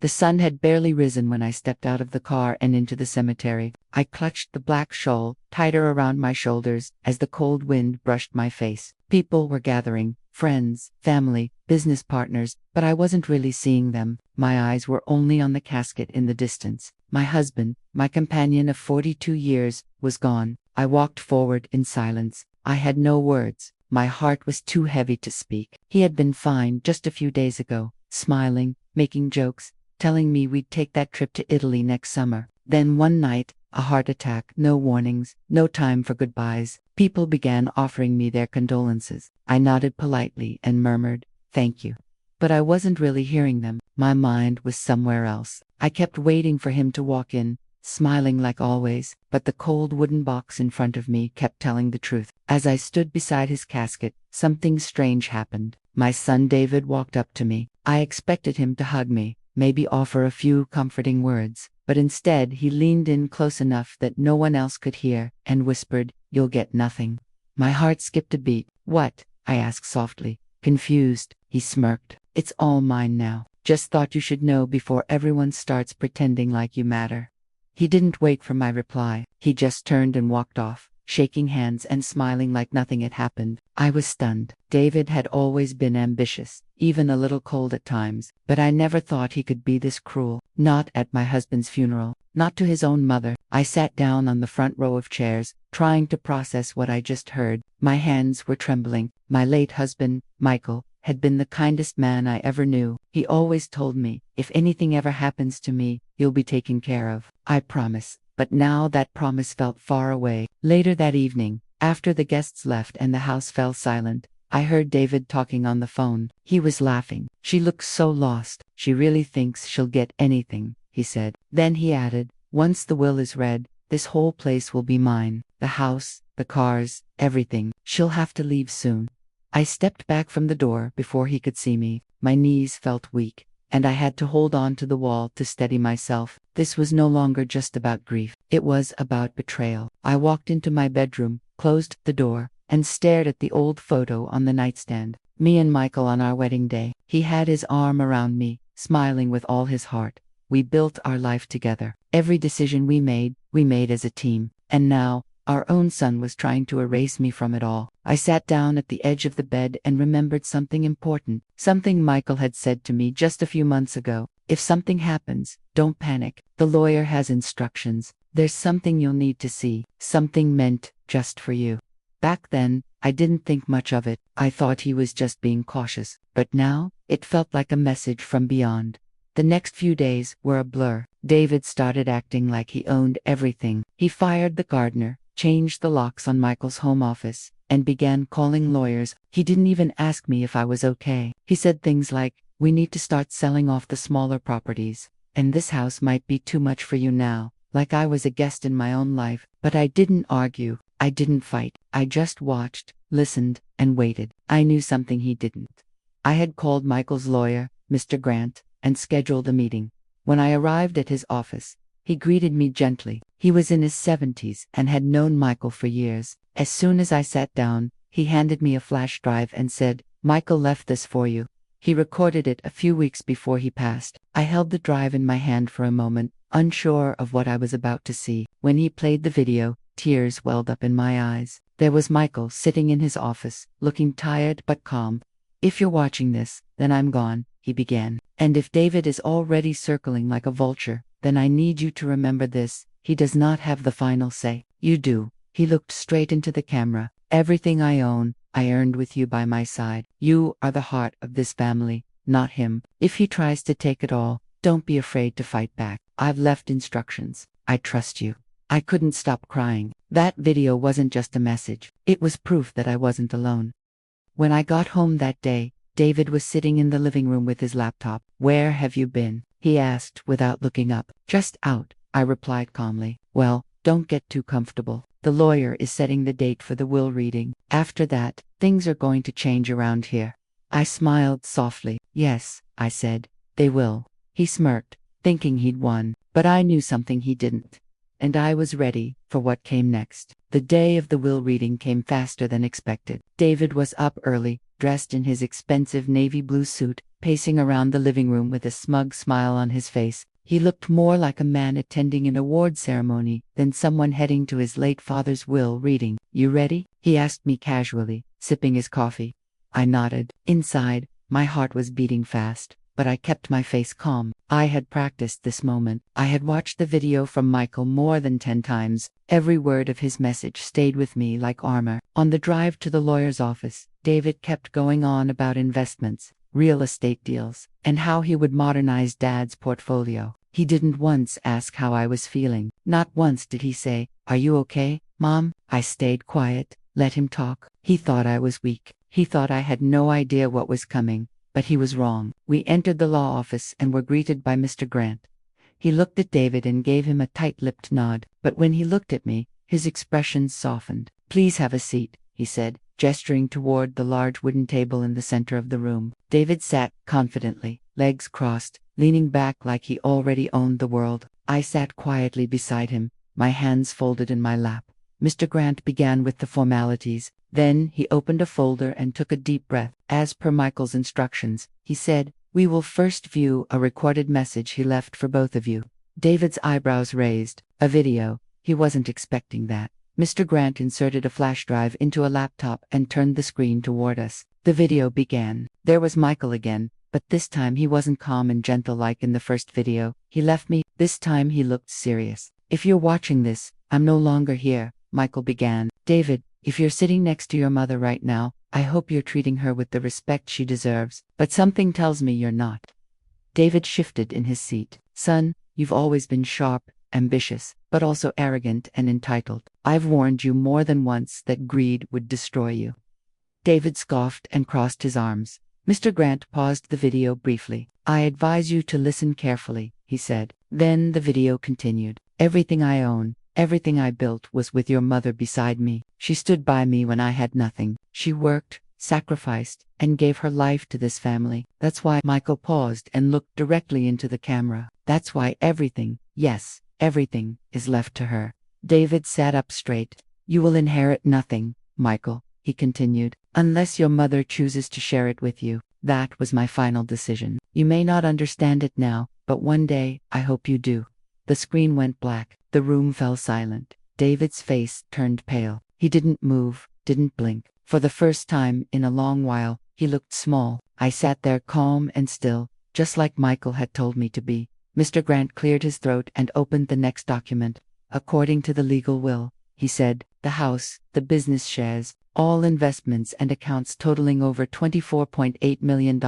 The sun had barely risen when I stepped out of the car and into the cemetery. I clutched the black shawl tighter around my shoulders as the cold wind brushed my face. People were gathering, friends, family, business partners, but I wasn't really seeing them. My eyes were only on the casket in the distance. My husband, my companion of 42 years, was gone. I walked forward in silence. I had no words. My heart was too heavy to speak. He had been fine just a few days ago, smiling, making jokes, telling me we'd take that trip to Italy next summer. Then one night, a heart attack, no warnings, no time for goodbyes. People began offering me their condolences. I nodded politely and murmured, "Thank you." But I wasn't really hearing them. My mind was somewhere else. I kept waiting for him to walk in, smiling like always, but the cold wooden box in front of me kept telling the truth. As I stood beside his casket, something strange happened. My son David walked up to me. I expected him to hug me, maybe offer a few comforting words, but instead he leaned in close enough that no one else could hear, and whispered, "You'll get nothing." My heart skipped a beat. "What?" I asked softly. Confused, he smirked. "It's all mine now. Just thought you should know before everyone starts pretending like you matter." He didn't wait for my reply. He just turned and walked off, shaking hands and smiling like nothing had happened. I was stunned. David had always been ambitious, even a little cold at times, but I never thought he could be this cruel. Not at my husband's funeral, not to his own mother. I sat down on the front row of chairs, trying to process what I just heard. My hands were trembling. My late husband, Michael, had been the kindest man I ever knew. He always told me, "If anything ever happens to me, you'll be taken care of." I promise. But now that promise felt far away. Later that evening, after the guests left and the house fell silent, I heard David talking on the phone. He was laughing. "She looks so lost. She really thinks she'll get anything," he said. Then he added, "Once the will is read, this whole place will be mine. The house, the cars, everything. She'll have to leave soon." I stepped back from the door before he could see me. My knees felt weak, and I had to hold on to the wall to steady myself. This was no longer just about grief. It was about betrayal. I walked into my bedroom, closed the door, and stared at the old photo on the nightstand. Me and Michael on our wedding day. He had his arm around me, smiling with all his heart. We built our life together. Every decision we made as a team. And now, our own son was trying to erase me from it all. I sat down at the edge of the bed and remembered something important, something Michael had said to me just a few months ago. "If something happens, don't panic. The lawyer has instructions. There's something you'll need to see, something meant just for you." Back then, I didn't think much of it. I thought he was just being cautious. But now, it felt like a message from beyond. The next few days were a blur. David started acting like he owned everything. He fired the gardener, changed the locks on Michael's home office, and began calling lawyers. He didn't even ask me if I was okay. He said things like, "We need to start selling off the smaller properties, and this house might be too much for you now," like I was a guest in my own life. But I didn't argue. I didn't fight. I just watched, listened, and waited. I knew something he didn't. I had called Michael's lawyer, Mr. Grant, and scheduled a meeting. When I arrived at his office, he greeted me gently. He was in his 70s and had known Michael for years. As soon as I sat down, he handed me a flash drive and said, "Michael left this for you." He recorded it a few weeks before he passed. I held the drive in my hand for a moment, unsure of what I was about to see. When he played the video, tears welled up in my eyes. There was Michael sitting in his office, looking tired but calm. "If you're watching this, then I'm gone," he began. "And if David is already circling like a vulture, then I need you to remember this. He does not have the final say. You do." He looked straight into the camera. "Everything I own, I earned with you by my side. You are the heart of this family, not him. If he tries to take it all, don't be afraid to fight back. I've left instructions. I trust you." I couldn't stop crying. That video wasn't just a message. It was proof that I wasn't alone. When I got home that day, David was sitting in the living room with his laptop. "Where have you been?" he asked without looking up. "Just out," I replied calmly. "Well, don't get too comfortable. The lawyer is setting the date for the will reading. After that, things are going to change around here." I smiled softly. "Yes," I said, "they will." He smirked, thinking he'd won, but I knew something he didn't. And I was ready for what came next. The day of the will reading came faster than expected. David was up early, dressed in his expensive navy blue suit, pacing around the living room with a smug smile on his face. He looked more like a man attending an award ceremony than someone heading to his late father's will reading. "You ready?" he asked me casually, sipping his coffee. I nodded. Inside, my heart was beating fast, but I kept my face calm. I had practiced this moment. I had watched the video from Michael more than 10 times. Every word of his message stayed with me like armor. On the drive to the lawyer's office, David kept going on about investments, real estate deals, and how he would modernize Dad's portfolio. He didn't once ask how I was feeling. Not once did he say, "Are you okay, Mom?" I stayed quiet, let him talk. He thought I was weak. He thought I had no idea what was coming. But he was wrong. We entered the law office and were greeted by Mr. Grant. He looked at David and gave him a tight-lipped nod, but when he looked at me, his expression softened. "Please have a seat," he said, gesturing toward the large wooden table in the center of the room. David sat confidently, legs crossed, leaning back like he already owned the world. I sat quietly beside him, my hands folded in my lap. Mr. Grant began with the formalities. Then he opened a folder and took a deep breath. As per Michael's instructions, he said, "We will first view a recorded message he left for both of you." David's eyebrows raised. A video. He wasn't expecting that. Mr. Grant inserted a flash drive into a laptop and turned the screen toward us. The video began. There was Michael again, but this time he wasn't calm and gentle like in the first video. He left me. This time he looked serious. "If you're watching this, I'm no longer here," Michael began. "David, if you're sitting next to your mother right now, I hope you're treating her with the respect she deserves, but something tells me you're not." David shifted in his seat. "Son, you've always been sharp, ambitious, but also arrogant and entitled. I've warned you more than once that greed would destroy you." David scoffed and crossed his arms. Mr. Grant paused the video briefly. "I advise you to listen carefully," he said. Then the video continued. "Everything I own, everything I built was with your mother beside me. She stood by me when I had nothing. She worked, sacrificed, and gave her life to this family. That's why—" Michael paused and looked directly into the camera. "That's why everything, yes, everything, is left to her." David sat up straight. "You will inherit nothing, Michael," he continued, "unless your mother chooses to share it with you. That was my final decision. You may not understand it now, but one day, I hope you do." The screen went black. The room fell silent. David's face turned pale. He didn't move, didn't blink. For the first time in a long while, he looked small. I sat there calm and still, just like Michael had told me to be. Mr. Grant cleared his throat and opened the next document. "According to the legal will," he said, "the house, the business shares, all investments and accounts totaling over $24.8 million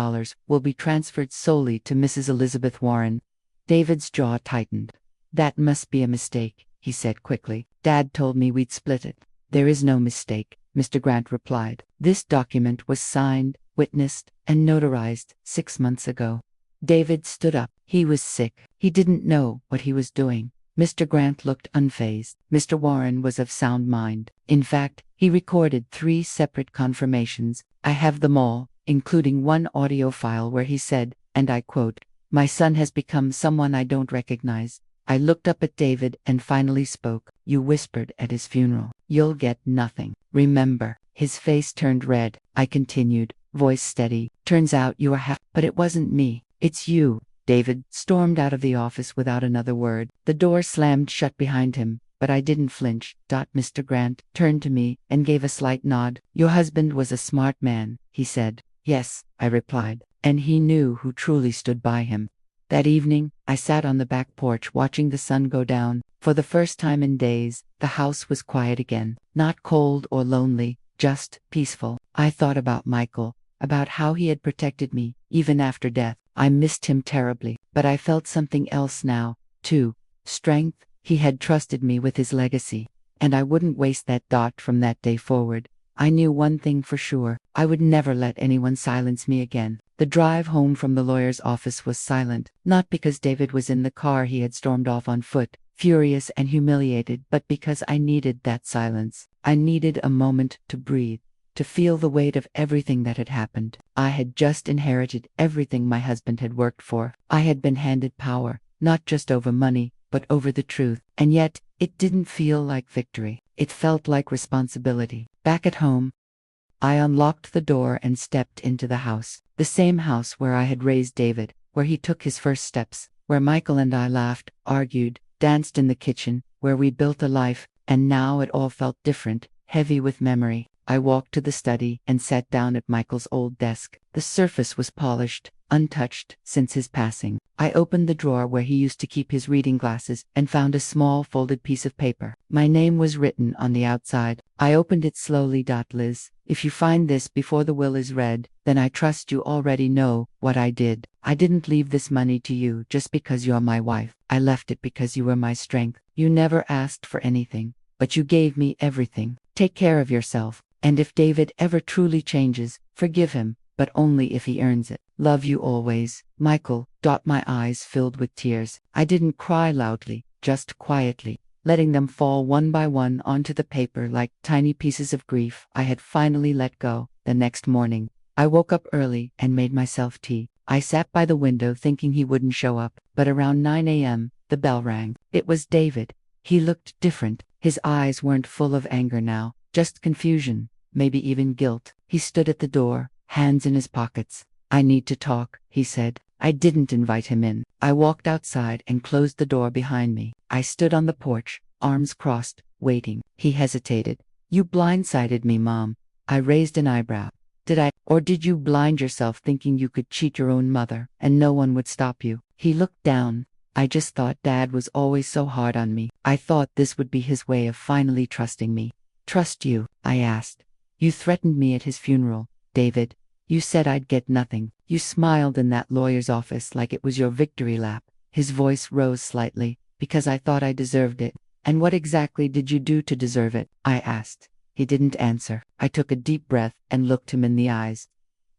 will be transferred solely to Mrs. Elizabeth Warren." David's jaw tightened. "That must be a mistake," he said quickly. "Dad told me we'd split it." "There is no mistake," Mr. Grant replied. "This document was signed, witnessed, and notarized 6 months ago." David stood up. He was sick. He didn't know what he was doing. Mr. Grant looked unfazed. Mr. Warren was of sound mind. In fact, he recorded 3 separate confirmations. I have them all, including one audio file where he said, and I quote, "My son has become someone I don't recognize." I looked up at David and finally spoke. "You whispered at his funeral. You'll get nothing. Remember." His face turned red. I continued, voice steady. "Turns out you are but it wasn't me. It's you." David stormed out of the office without another word. The door slammed shut behind him, but I didn't flinch. Mr. Grant turned to me and gave a slight nod. "Your husband was a smart man," he said. "Yes," I replied, "and he knew who truly stood by him." That evening, I sat on the back porch watching the sun go down. For the first time in days, the house was quiet again. Not cold or lonely, just peaceful. I thought about Michael, about how he had protected me, even after death. I missed him terribly, but I felt something else now, too. Strength. He had trusted me with his legacy, and I wouldn't waste that. From that day forward, I knew one thing for sure. I would never let anyone silence me again. The drive home from the lawyer's office was silent, not because David was in the car he had stormed off on foot, furious and humiliated, but because I needed that silence. I needed a moment to breathe, to feel the weight of everything that had happened. I had just inherited everything my husband had worked for. I had been handed power, not just over money, but over the truth. And yet, it didn't feel like victory. It felt like responsibility. Back at home, I unlocked the door and stepped into the house. The same house where I had raised David, where he took his first steps, where Michael and I laughed, argued, danced in the kitchen, where we built a life, and now it all felt different, heavy with memory. I walked to the study and sat down at Michael's old desk. The surface was polished, untouched since his passing. I opened the drawer where he used to keep his reading glasses and found a small folded piece of paper. My name was written on the outside. I opened it slowly. Liz, if you find this before the will is read, then I trust you already know what I did. I didn't leave this money to you just because you're my wife. I left it because you were my strength. You never asked for anything, but you gave me everything. Take care of yourself. And if David ever truly changes, forgive him, but only if he earns it. Love you always, Michael. My eyes filled with tears. I didn't cry loudly, just quietly, letting them fall one by one onto the paper like tiny pieces of grief I had finally let go. The next morning, I woke up early and made myself tea. I sat by the window thinking he wouldn't show up, but around 9 a.m., the bell rang. It was David. He looked different. His eyes weren't full of anger now, just confusion, maybe even guilt. He stood at the door, hands in his pockets. I need to talk, he said. I didn't invite him in. I walked outside and closed the door behind me. I stood on the porch, arms crossed, waiting. He hesitated. You blindsided me, Mom. I raised an eyebrow. Did I? Or did you blind yourself thinking you could cheat your own mother and no one would stop you? He looked down. I just thought Dad was always so hard on me. I thought this would be his way of finally trusting me. Trust you? I asked. You threatened me at his funeral, David. You said I'd get nothing. You smiled in that lawyer's office like it was your victory lap. His voice rose slightly, because I thought I deserved it. And what exactly did you do to deserve it? I asked. He didn't answer. I took a deep breath and looked him in the eyes.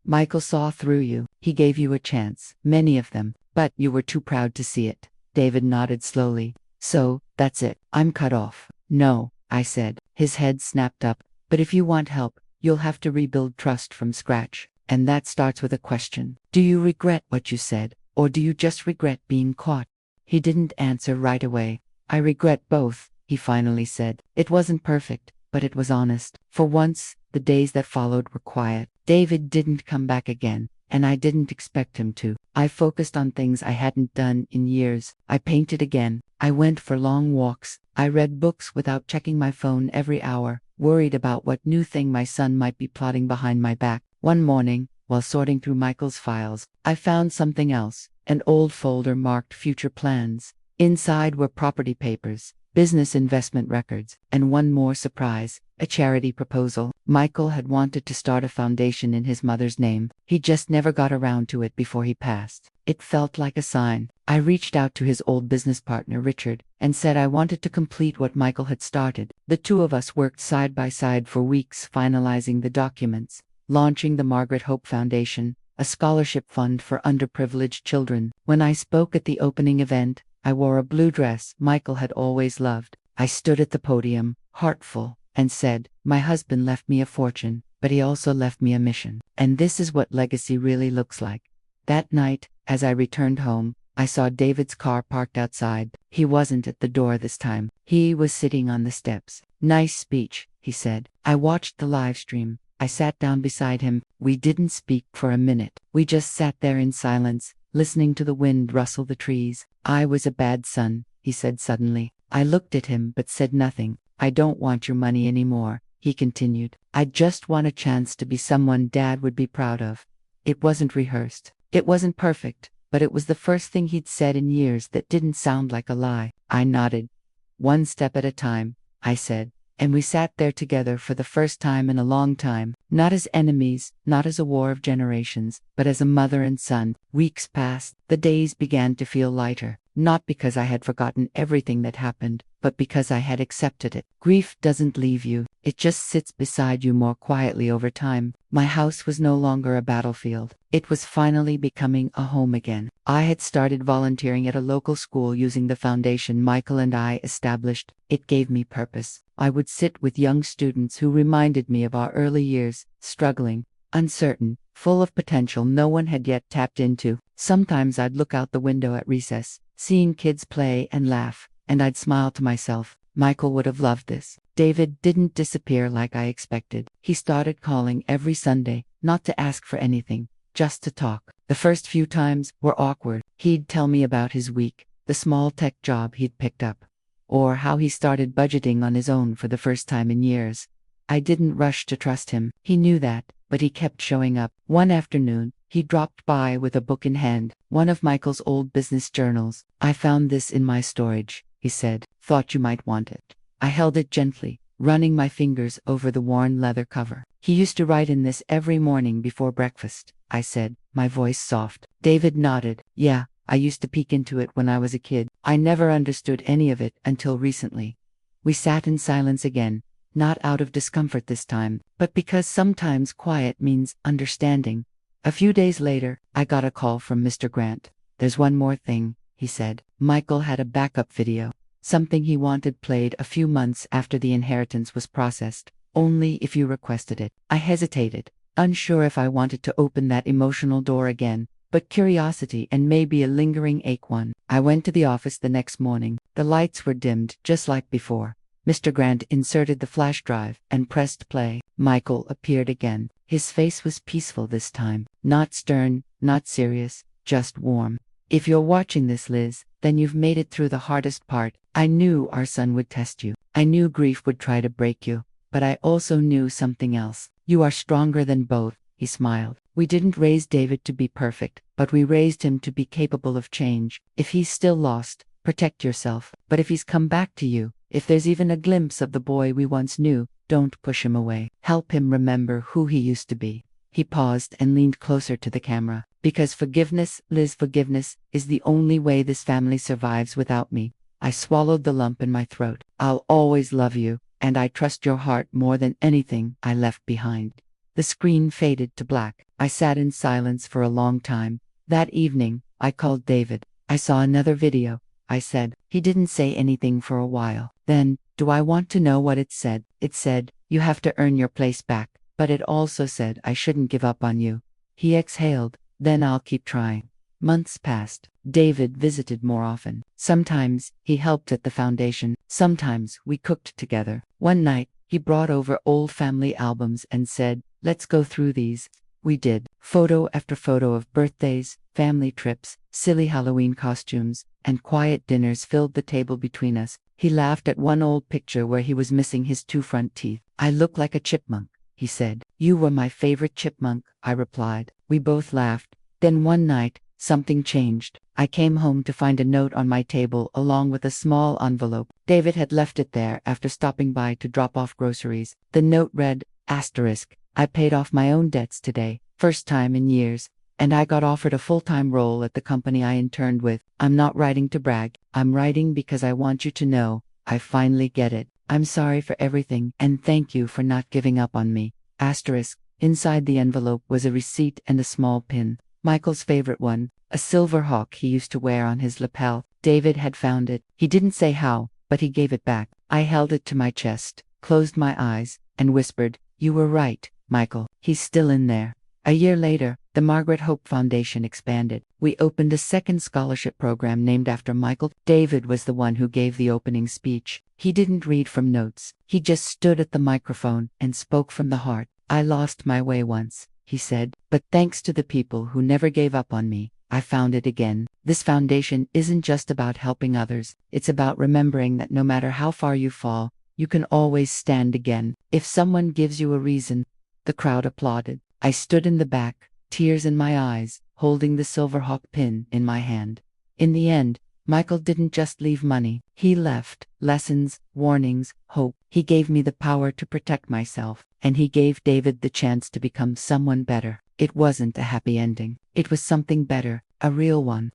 Michael saw through you. He gave you a chance, many of them, but you were too proud to see it. David nodded slowly. So, that's it. I'm cut off. No, I said. His head snapped up. But if you want help, you'll have to rebuild trust from scratch. And that starts with a question. Do you regret what you said, or do you just regret being caught? He didn't answer right away. I regret both, he finally said. It wasn't perfect, but it was honest. For once, the days that followed were quiet. David didn't come back again, and I didn't expect him to. I focused on things I hadn't done in years. I painted again. I went for long walks. I read books without checking my phone every hour, worried about what new thing my son might be plotting behind my back. One morning, while sorting through Michael's files, I found something else, an old folder marked future plans. Inside were property papers, business investment records, and one more surprise, a charity proposal. Michael had wanted to start a foundation in his mother's name. He just never got around to it before he passed. It felt like a sign. I reached out to his old business partner, Richard, and said I wanted to complete what Michael had started. The two of us worked side by side for weeks finalizing the documents, launching the Margaret Hope Foundation, a scholarship fund for underprivileged children. When I spoke at the opening event, I wore a blue dress Michael had always loved. I stood at the podium, heartful, and said, my husband left me a fortune, but he also left me a mission. And this is what legacy really looks like. That night, as I returned home, I saw David's car parked outside. He wasn't at the door this time. He was sitting on the steps. Nice speech, he said. I watched the live stream. I sat down beside him. We didn't speak for a minute. We just sat there in silence, listening to the wind rustle the trees. I was a bad son, he said suddenly. I looked at him but said nothing. I don't want your money anymore, he continued. I just want a chance to be someone Dad would be proud of. It wasn't rehearsed. It wasn't perfect, but it was the first thing he'd said in years that didn't sound like a lie. I nodded. One step at a time, I said. And we sat there together for the first time in a long time, not as enemies, not as a war of generations, but as a mother and son. Weeks passed. The days began to feel lighter, not because I had forgotten everything that happened, but because I had accepted it. Grief doesn't leave you. It just sits beside you more quietly over time. My house was no longer a battlefield. It was finally becoming a home again. I had started volunteering at a local school using the foundation Michael and I established. It gave me purpose. I would sit with young students who reminded me of our early years, struggling, uncertain, full of potential no one had yet tapped into. Sometimes I'd look out the window at recess, seeing kids play and laugh, and I'd smile to myself. Michael would have loved this. David didn't disappear like I expected. He started calling every Sunday, not to ask for anything, just to talk. The first few times were awkward. He'd tell me about his week, the small tech job he'd picked up, or how he started budgeting on his own for the first time in years. I didn't rush to trust him. He knew that, but he kept showing up. One afternoon, he dropped by with a book in hand, one of Michael's old business journals. "I found this in my storage," he said. "Thought you might want it." I held it gently, running my fingers over the worn leather cover. "He used to write in this every morning before breakfast," I said, my voice soft. David nodded. "Yeah, I used to peek into it when I was a kid. I never understood any of it until recently." We sat in silence again, not out of discomfort this time, but because sometimes quiet means understanding. A few days later, I got a call from Mr. Grant. "There's one more thing," he said. Michael had a backup video, something he wanted played a few months after the inheritance was processed, only if you requested it. I hesitated, unsure if I wanted to open that emotional door again, but curiosity and maybe a lingering ache won. I went to the office the next morning. The lights were dimmed, just like before. Mr. Grant inserted the flash drive and pressed play. Michael appeared again. His face was peaceful this time. Not stern, not serious, just warm. "If you're watching this, Liz, then you've made it through the hardest part. I knew our son would test you. I knew grief would try to break you. But I also knew something else. You are stronger than both," he smiled. "We didn't raise David to be perfect, but we raised him to be capable of change. If he's still lost, protect yourself. But if he's come back to you, if there's even a glimpse of the boy we once knew, don't push him away. Help him remember who he used to be." He paused and leaned closer to the camera. "Because forgiveness, Liz, forgiveness, is the only way this family survives without me." I swallowed the lump in my throat. "I'll always love you, and I trust your heart more than anything I left behind." The screen faded to black. I sat in silence for a long time. That evening, I called David. "I saw another video," I said. He didn't say anything for a while. Then, "Do I want to know what it said?" "It said, you have to earn your place back, but it also said I shouldn't give up on you." He exhaled. "Then I'll keep trying." Months passed. David visited more often. Sometimes, he helped at the foundation. Sometimes, we cooked together. One night, he brought over old family albums and said, "Let's go through these." We did. Photo after photo of birthdays, family trips, silly Halloween costumes, and quiet dinners filled the table between us. He laughed at one old picture where he was missing his 2 front teeth. "I look like a chipmunk," he said. "You were my favorite chipmunk," I replied. We both laughed. Then one night, something changed. I came home to find a note on my table along with a small envelope. David had left it there after stopping by to drop off groceries. The note read, *, "I paid off my own debts today, first time in years, and I got offered a full-time role at the company I interned with. I'm not writing to brag. I'm writing because I want you to know I finally get it. I'm sorry for everything and thank you for not giving up on me. *. Inside the envelope was a receipt and a small pin. Michael's favorite one, a silver hawk he used to wear on his lapel. David had found it. He didn't say how, but he gave it back. I held it to my chest, closed my eyes, and whispered, "You were right, Michael. He's still in there." A year later, the Margaret Hope Foundation expanded. We opened a second scholarship program named after Michael. David was the one who gave the opening speech. He didn't read from notes. He just stood at the microphone and spoke from the heart. "I lost my way once," he said, "but thanks to the people who never gave up on me, I found it again." This foundation isn't just about helping others. It's about remembering that no matter how far you fall, you can always stand again. If someone gives you a reason. The crowd applauded. I stood in the back, tears in my eyes, holding the Silverhawk pin in my hand. In the end, Michael didn't just leave money. He left lessons, warnings, hope. He gave me the power to protect myself, and he gave David the chance to become someone better. It wasn't a happy ending. It was something better, a real one.